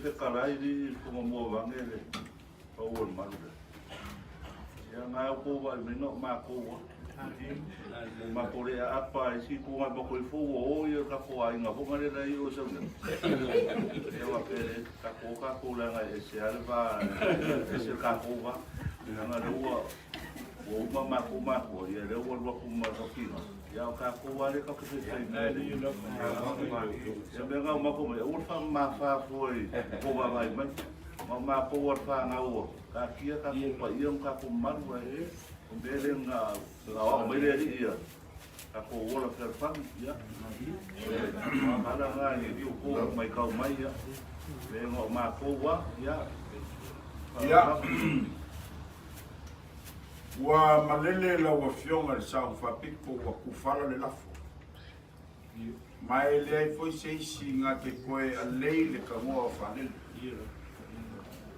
whekarai ni kuma mua wangere pau on maru. Ia ngā ko wa me no ma ko wa. Ma ko le apa si ko ma ko i fu o ia ka ko ai nga bonga le i o sa. Ia wa pere ka ko la nga e se alva e se ka ko wa. Nga rua o ma ko ia le o wa ko ma ko ki. Ia ka ko wa le ka ko se ai le no. Ia me nga ma ko me o fa ma fa foi ko wa vai mai. Ma ko wa fa nga o. Ka kia ka ko pa ia ka ko maru e. Mbele nga o mbele ia ka ko ola fer fan ia ala nga ni ko mai ka mai ia le ngo ma ko wa ia ia wa malele la wa fionga sa fa pico wa ku fala le lafo mai le ai foi sei singa te koe a lei le ka mo fa le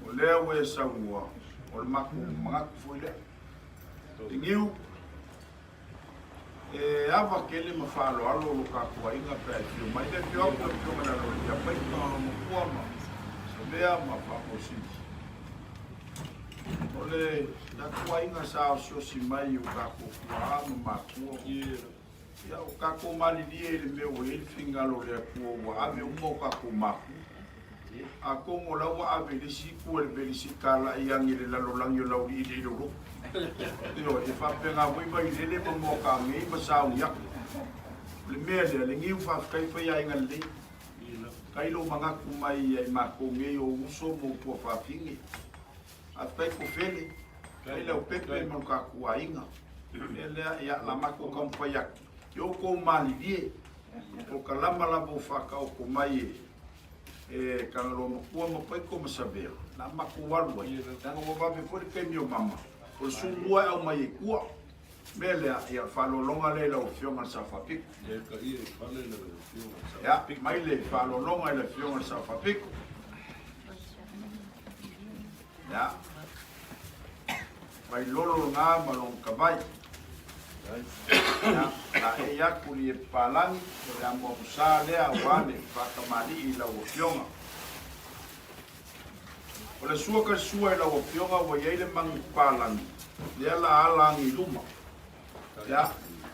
o le we sa wa o ma ku ma foi le Tingiu ava kele mafalo alo lo ka ko inga pe tio mai le tio ko tio mana lo ya pai no mo kuama so lea ma fa posi ole da ko inga sa so si mai o ka ko ma ko ya o ka ko mali die le me o le finga lo le ko wa ave o mo ka ko ma a ko mo la wa ave le si ko le be si kala yang ile la lo lang yo la di de lo Io e fa pena voi vai dele po mo ka me ma sa u ya le me le ngi fa kai fa ya ngali kai lo manga ku mai ai ma ko me o uso mo po fa fingi a fai ko fele kai le o pepe mo ka ku ainga ele ya la ma ko kom fa ya yo ko mali die o ka lama la bo fa ka o ko mai e ka lo mo ku mo pai ko mo saber na ma ku wa lo ya na ngo va be for ke mi o mama o sungua au mai kua mele ia falolonga le lo fionga sa fapik le ka ia fale le fionga sa ya mai le falolonga le fionga sa fapik ya mai lolo nga malong kabai ya la e ya kuli palang le amo sa le awane fa kamali la o fionga o le sua ka sua la o fionga o ye le mang palang le ala alangi luma ya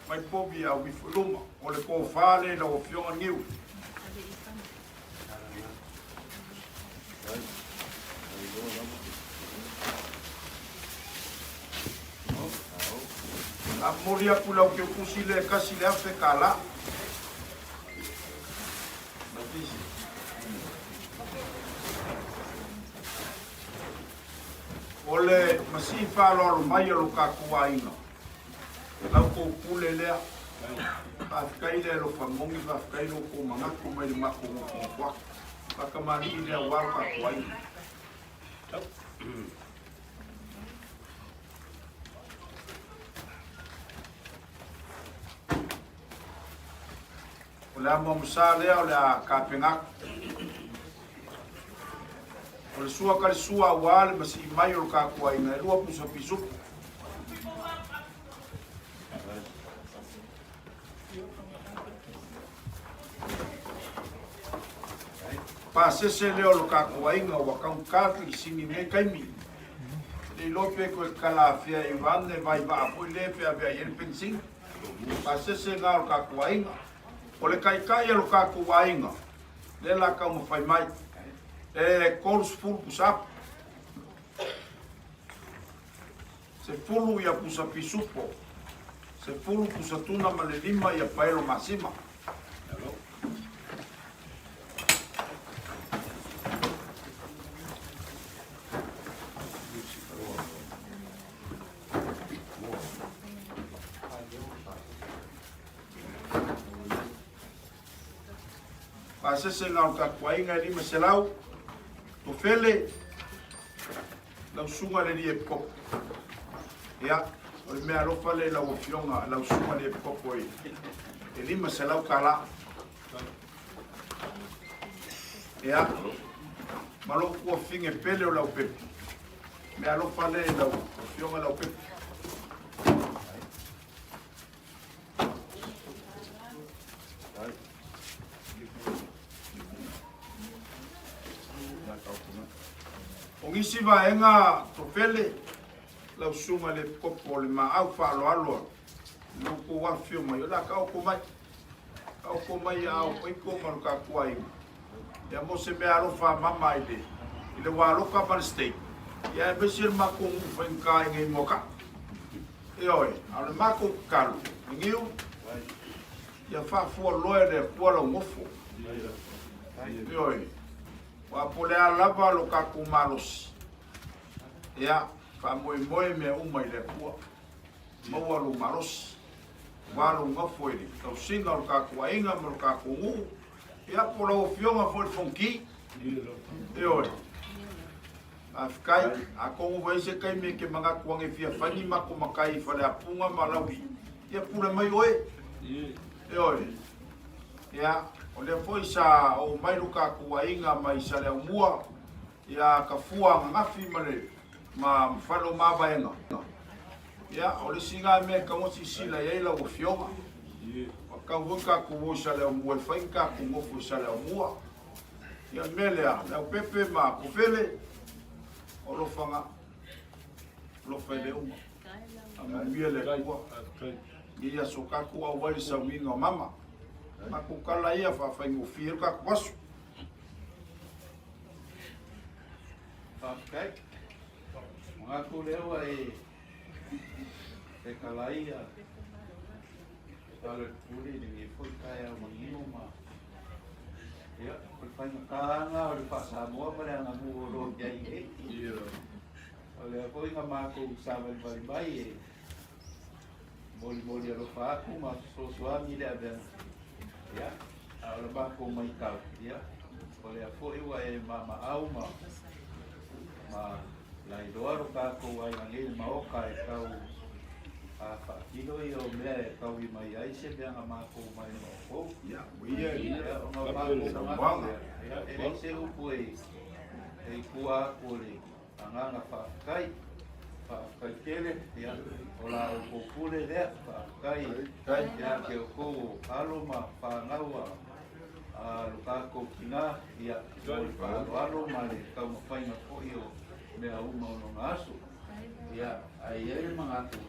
mai pobi a wi luma o le ko fale la o fionga ngiu la moria pula o ke kusi le kasi le afe kala ole masi fa lo mai lo ka kuaina la ko pule le a kai le lo famongi va kai lo ko manga ko mai ma ko ko pa ka mari le wa ka kuaina ole mo msale ole ka penga o le sua ka le sua wale ma si mai o ka kua ina lua pusa pisu pa se leo lo ka kua ina wa ka un kafi sini me kaimi le lope ko kala fia i vande vai va po le pe avea yen pensing pa se nga o ka kua ina o le kai lo ka kua ina le la ka mo fai mai cols full pusap se fulu ia pusa pisupo se fulu pusa tuna male lima ia paelo masima pase se ngau ka kwainga lima selau o fele la sunga le die pop ya o me alo fale la o fionga la sunga le pop oi e lima se lau kala ya malo ko finge pele o la o pep me alo fale la o fionga la o pep O ngisi vaenga tofele lau sunga le kopo le maau whaaloaloa. Nuku wafio mai, o la kau ko mai. Kau ko mai au, oi ko maru ka kuai. Ia mo se mea alofa mama i le waloka pan state. Ia e besir mako ngu whainka inga i moka. E oi, ale mako kalu. Ngiu, ia whafua loe le kuala ngofo. E oi, wa polea lava lo kaku malos. Ia, whamoe moe mea uma i le kua. Maua lo malos. Walo ngofo i le. Tau singa lo kaku ainga ma lo kaku ngu. Ia pola o fionga foi fonki. E oi. Afkai, a kongo vai se kai me ke manga kuange fia fani mako makai fale apunga malawi. Ia pura mai oe. E oi. Ia, o le foi sa o mai luka kuainga mai sa le mua. Ia ka fua ngafi male ma falo mabaenga. Ia, o le singa me ka mo sila ia la o fionga. Ka vuka ku sa le mua fainka ku mo fu sa le mua. Ia melea, na pepe ma ku fele. O lo fanga lo fele uma ama mia le kua ia soka kua wai sa winga mama ma ku kala ia fa fa ngo fir ka kwasu okay mga kulewa e kala ia talo puli ni foi kaya mo ma ya, pertanyaan kanga, udah pas semua pada ngamu urut jadi. Iya. Oleh aku ingat maku sahabat bayi-bayi. Moli-moli lupa aku masuk suami dia ada. Ya, oleh maku maikau. Ya, oleh aku iwa mama au ma lain doa lupa aku wai angin mau kai kau apa kilo yo me kau i mai ai se bia ma ko mai no ya ia no ba ko ya e se u pui e kua kuli anga fa kai kele ya ola ko kule de fa kai ya ke ko aloma fa ngawa a luka ko kina ya fa aloma le kau fa ina ko yo me au mo no ngasu ya ai ele mangatu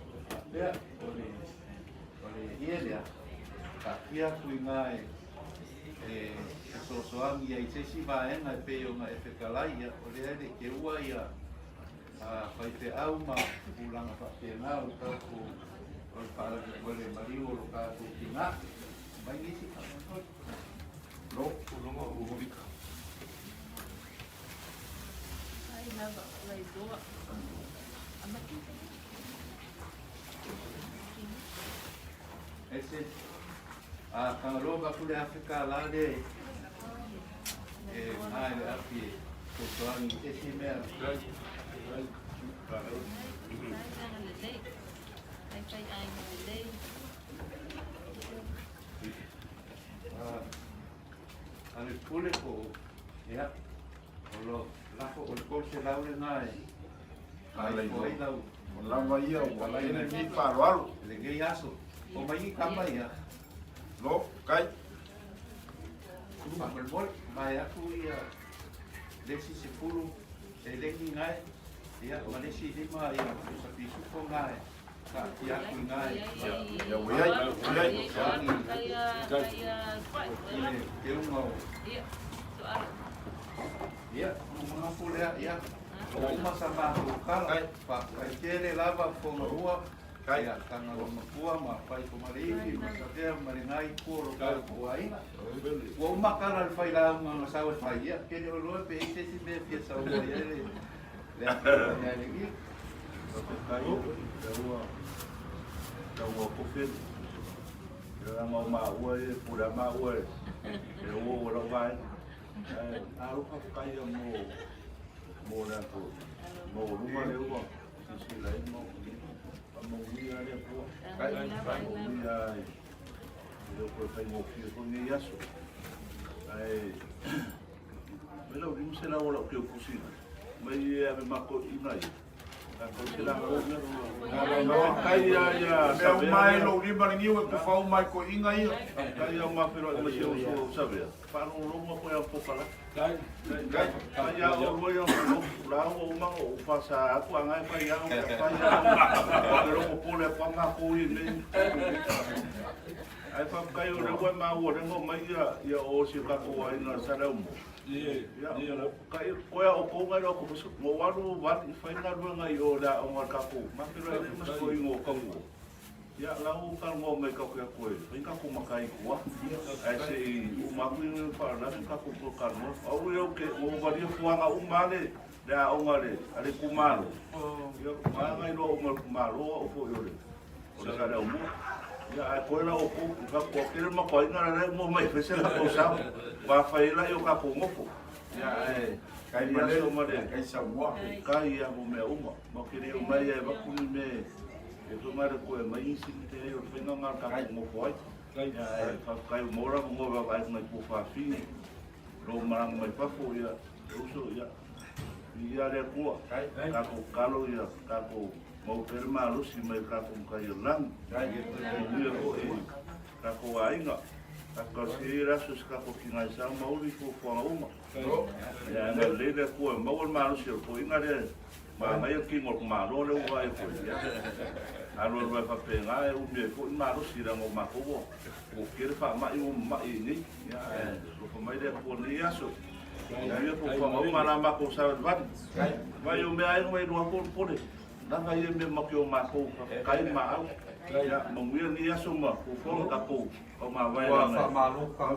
ya, oleh ia dia, kakia kuingai, sosoang ia isi baen ngai peo ngai efekalai ya, oleh ada keua ya, pai te au ma pulang apa kenal aku, oleh para boleh mariu luka aku tinggal, baik isi kamu, lo ulunga ubika. I have a door. Esse kalau aku dah Afrika lah deh, ada api, soal isi mer. Ada pulih ko, ya, kalau laku kalau selalu ngai, kalau itu, Lama ia wala ina mi parualu. lagi asu. O mai kamai ya. Lo, kai. Pak berbol, mai aku ya. Desi 10, lagi ngai. Ya, Malaysia 5 ya, sapi suko ngai. Kak ya aku ngai. Ya wei, Ini dia mau. Iya, soal. Ya, mga pula ya. Uma sama lokal, Pak Kere lava fonga kaya kanga makua ma pai ko mari masadia marinai ko lokal ko ai wa makala al faila nga sawa faia ke de lo pe ite si be pia sawa ya le ya ni dawa ko fel ya ma ua pura ma ua e o lo vai a ro ka kai mo na ko mo luma le ua si lai mo mo mia le po mo mia le ko fai mo fi ko ni yaso ai melo rim se la ola ke kusina mai e ave mako inai ko se la no kai ya me mai lo riba ngi we ku fau mai ko inga ia kai ya ma pero ma se o sabe pa no lo mo ko ya po pala ya o mo yo la o ma o fa sa ku anga fa ya o fa ya pero ko pole pa ma ko i me ai fa kai o re ma o re mo mai ya o si ka ko ai na sa ra mo ya kai ko ya o ko ga ro ko mo wa ro wa fa na ro nga yo da o ma ka ko ma pero ai mas ko i ngo ka mo ya lau ka ngo me ka ko e ka ko makai ko ai se o ma ku ni fa na ka ko ko ka mo au yo ke o va ri fuanga o male da o ngale ale ku malo yo ma ngai ro o ma ku malo o fo yo le o sa da mo ya ai ko la o ko ka ko ke ma ko ina re mo mai fe se la ko sa va fa ila yo ka ko mo fo ya ai kai ya so ma de kai sa wa kai ya mo me o mo ke ri o mai e va ku ni me e to mara ko e mai si te o whenga ngā ka mo foi kai mora mo va vai mai ko fa fi ro mara mai pa fo ya uso ya ia le ko ka ko kalo ya ka ko mo per malo si mai ka ko kai lang ia ko e ka ko ainga ka ko si raso ka ko kinga sa mauri ko fo uma ya le le ko mo malo si ko inga le ma mai ki mo malo le vai ko ya alo vai fa penga e o me ko malo si ra mo ma ko o ke fa ma i ma i ni ya ko mai le ko ni aso ya ko fa ma na ma ko sa va vai o me ai no e no ko pole na vai me ma ko ma ko kai ma au ya mo mi ni aso ma ko fo ka ko o ma vai Fa malu ka